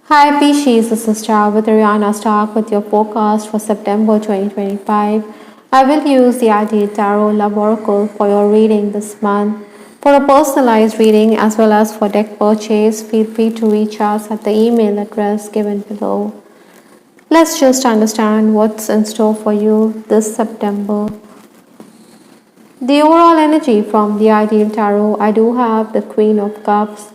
Hi Pisces, this is Star with Ariana Stark with your forecast for September 2025. I will use the Ideal Tarot Love Oracle for your reading this month. For a personalized reading as well as for deck purchase, feel free to reach us at the email address given below. Let's just understand what's in store for you this September. The overall energy from the Ideal Tarot, I do have the Queen of Cups.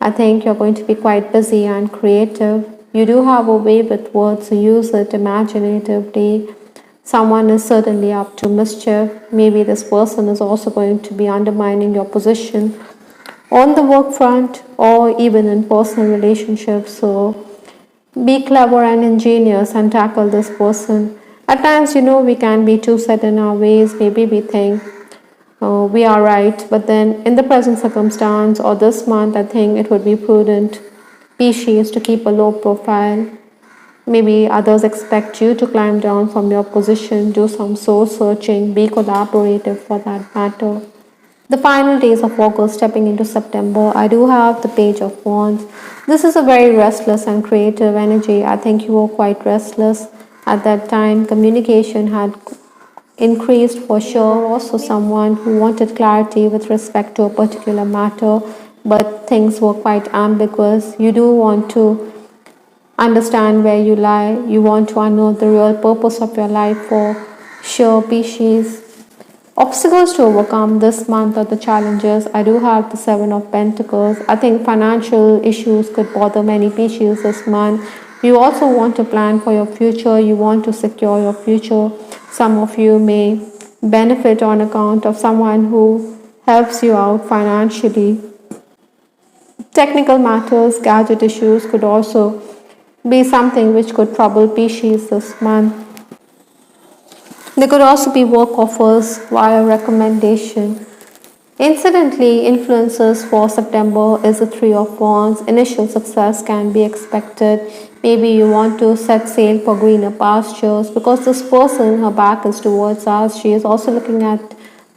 I think you're going to be quite busy and creative. You do have a way with words, so use it imaginatively. Someone is certainly up to mischief. Maybe this person is also going to be undermining your position on the work front or even in personal relationships. So be clever and ingenious and tackle this person. At times, we can be too set in our ways. Maybe we think we are right, but then in the present circumstance or this month, I think it would be prudent, Pisces, to keep a low profile. Maybe others expect you to climb down from your position, do some soul searching, be collaborative for that matter. The final days of August, stepping into September, I do have the Page of Wands. This is a very restless and creative energy. I think you were quite restless at that time. Communication had increased for sure. Also someone who wanted clarity with respect to a particular matter, but things were quite ambiguous. You do want to understand where you lie. You want to unearth the real purpose of your life for sure, Pisces. Obstacles to overcome this month are the challenges. I do have the Seven of Pentacles. I think financial issues could bother many Pisces this month. You also want to plan for your future. You want to secure your future. Some of you may benefit on account of someone who helps you out financially. Technical matters, gadget issues could also be something which could trouble Pisces this month. There could also be work offers via recommendation. Incidentally, influences for September is the Three of Wands. Initial success can be expected. Maybe you want to set sail for greener pastures because this person, her back is towards us. She is also looking at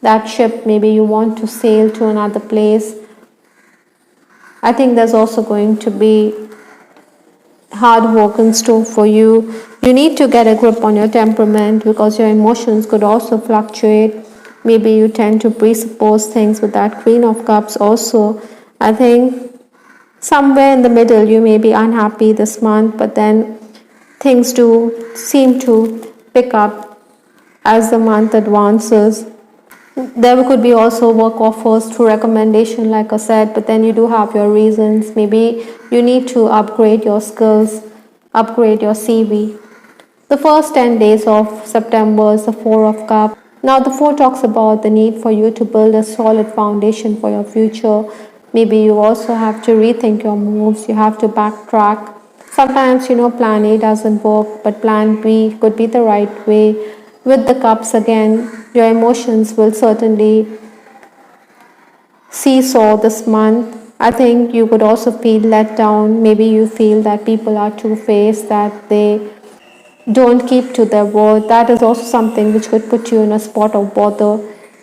that ship. Maybe you want to sail to another place. I think there's also going to be hard work in store for you. You need to get a grip on your temperament because your emotions could also fluctuate. Maybe you tend to presuppose things with that Queen of Cups also. I think somewhere in the middle you may be unhappy this month, but then things do seem to pick up as the month advances. There could be also work offers through recommendation, like I said, but then you do have your reasons. Maybe you need to upgrade your skills, upgrade your CV. The first 10 days of September is the Four of Cups. Now, the Four talks about the need for you to build a solid foundation for your future. Maybe you also have to rethink your moves, you have to backtrack. Sometimes, plan A doesn't work, but plan B could be the right way. With the cups again, your emotions will certainly seesaw this month. I think you could also feel let down. Maybe you feel that people are two-faced, that they don't keep to their word. That is also something which could put you in a spot of bother.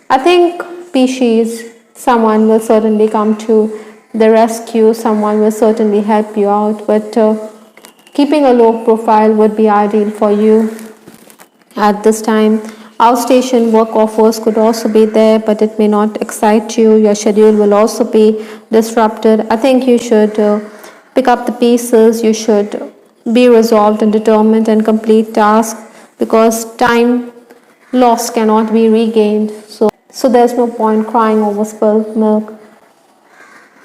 I think Pisces, someone will certainly come to the rescue. Someone will certainly help you out. But keeping a low profile would be ideal for you at this time. Outstation work offers could also be there, but it may not excite you. Your schedule will also be disrupted. I think you should pick up the pieces. You should be resolved and determined and complete tasks because time lost cannot be regained. So there's no point crying over spilled milk.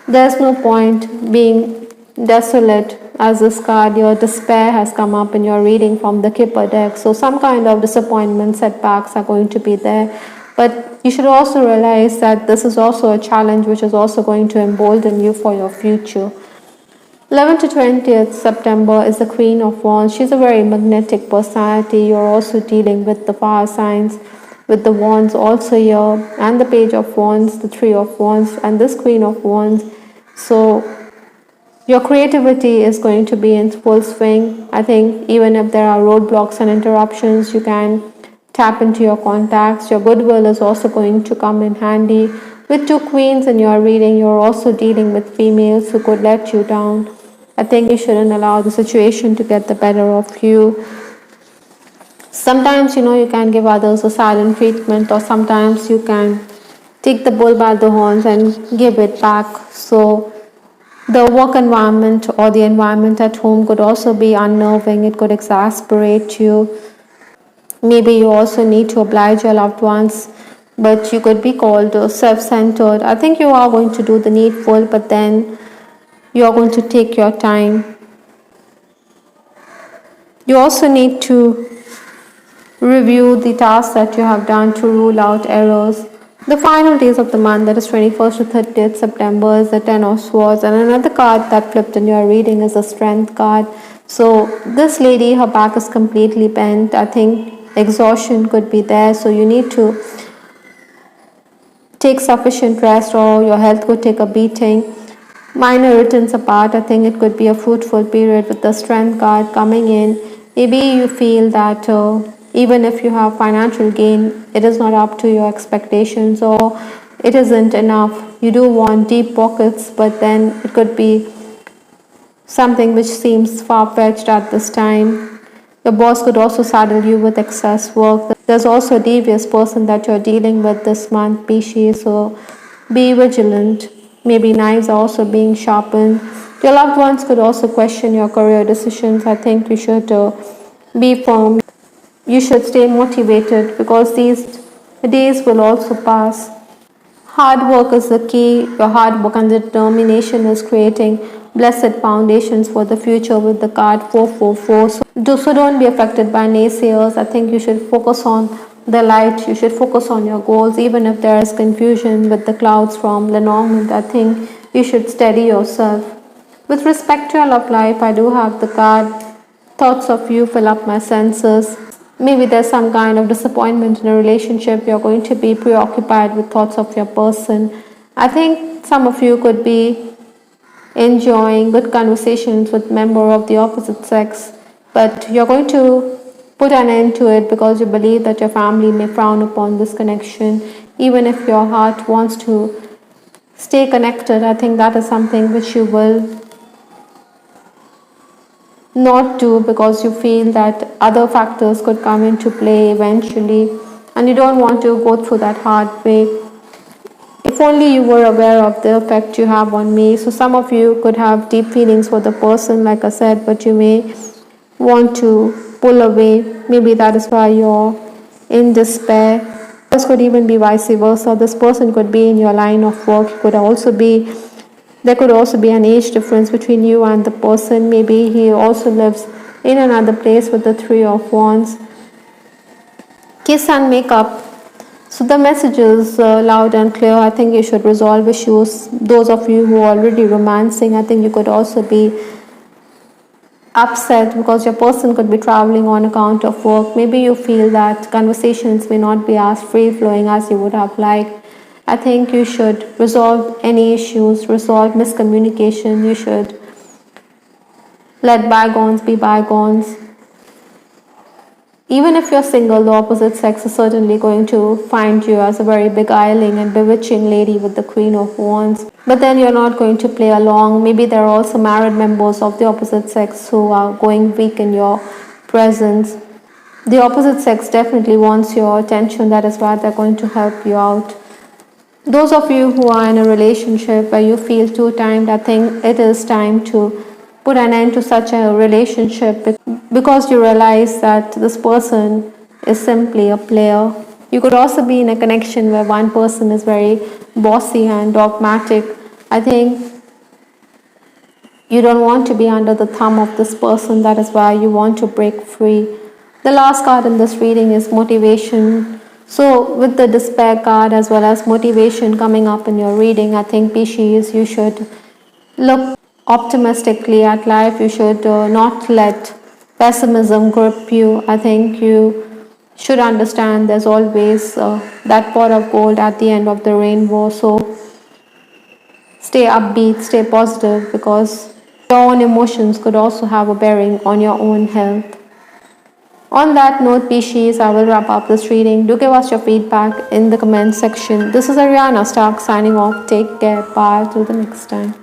There's no point being desolate as this card. Your despair has come up in your reading from the Kipper deck. So some kind of disappointment, setbacks are going to be there. But you should also realize that this is also a challenge which is also going to embolden you for your future. 11th to 20th September is the Queen of Wands. She's a very magnetic personality. You're also dealing with the fire signs, with the Wands also here, and the Page of Wands, the Three of Wands, and this Queen of Wands. So your creativity is going to be in full swing. I think even if there are roadblocks and interruptions, you can tap into your contacts. Your goodwill is also going to come in handy. With two queens in your reading, you're also dealing with females who could let you down. I think you shouldn't allow the situation to get the better of you. Sometimes, you can give others a silent treatment, or sometimes you can take the bull by the horns and give it back. So, the work environment or the environment at home could also be unnerving, it could exasperate you. Maybe you also need to oblige your loved ones, but you could be called self centered. I think you are going to do the needful, but then you are going to take your time. You also need to review the tasks that you have done to rule out errors. The final days of the month, that is 21st to 30th September, is the Ten of Swords, and another card that flipped in your reading is the Strength card. So, this lady, her back is completely bent. I think exhaustion could be there, so you need to take sufficient rest, or your health could take a beating. Minor returns apart, I think it could be a fruitful period with the Strength card coming in. Maybe you feel that even if you have financial gain, it is not up to your expectations, or it isn't enough. You do want deep pockets, but then it could be something which seems far-fetched at this time. Your boss could also saddle you with excess work. There's also a devious person that you're dealing with this month, Pisces, so be vigilant. Maybe knives are also being sharpened. Your loved ones could also question your career decisions. I think you should be firm. You should stay motivated, because these days will also pass. Hard work is the key. Your hard work and determination is creating blessed foundations for the future with the card 444. So don't be affected by naysayers. I think you should focus on the light. You should focus on your goals. Even if there is confusion with the clouds from Lenormand, I think you should steady yourself. With respect to your love life, I do have the card thoughts of you fill up my senses. Maybe there's some kind of disappointment in a relationship. You're going to be preoccupied with thoughts of your person. I think some of you could be enjoying good conversations with member of the opposite sex, but you're going to put an end to it because you believe that your family may frown upon this connection. Even if your heart wants to stay connected, I think that is something which you will not do, because you feel that other factors could come into play eventually, and you don't want to go through that hard way. If only you were aware of the effect you have on me. So some of you could have deep feelings for the person, like I said, but you may want to pull away. Maybe that is why you're in despair. This could even be vice versa. This person could be in your line of work. There could also be an age difference between you and the person. Maybe he also lives in another place with the Three of Wands. Kiss and make up. So the message is loud and clear. I think you should resolve issues. Those of you who are already romancing, I think you could also be upset because your person could be traveling on account of work. Maybe you feel that conversations may not be as free flowing as you would have liked. I think you should resolve any issues, resolve miscommunication. You should let bygones be bygones. Even if you're single, the opposite sex is certainly going to find you as a very beguiling and bewitching lady with the Queen of Wands. But then you're not going to play along. Maybe there are also married members of the opposite sex who are going weak in your presence. The opposite sex definitely wants your attention. That is why they're going to help you out. Those of you who are in a relationship where you feel too timed, I think it is time to put an end to such a relationship, because you realize that this person is simply a player. You could also be in a connection where one person is very bossy and dogmatic. I think you don't want to be under the thumb of this person. That is why you want to break free. The last card in this reading is motivation. So with the despair card as well as motivation coming up in your reading, I think Pisces, you should look optimistically at life. You should not let pessimism grip you. I think you should understand there's always that pot of gold at the end of the rainbow. So stay upbeat, stay positive, because your own emotions could also have a bearing on your own health. On that note, Pisces, I will wrap up this reading. Do give us your feedback in the comment section. This is Ariana Stark signing off. Take care. Bye. Till the next time.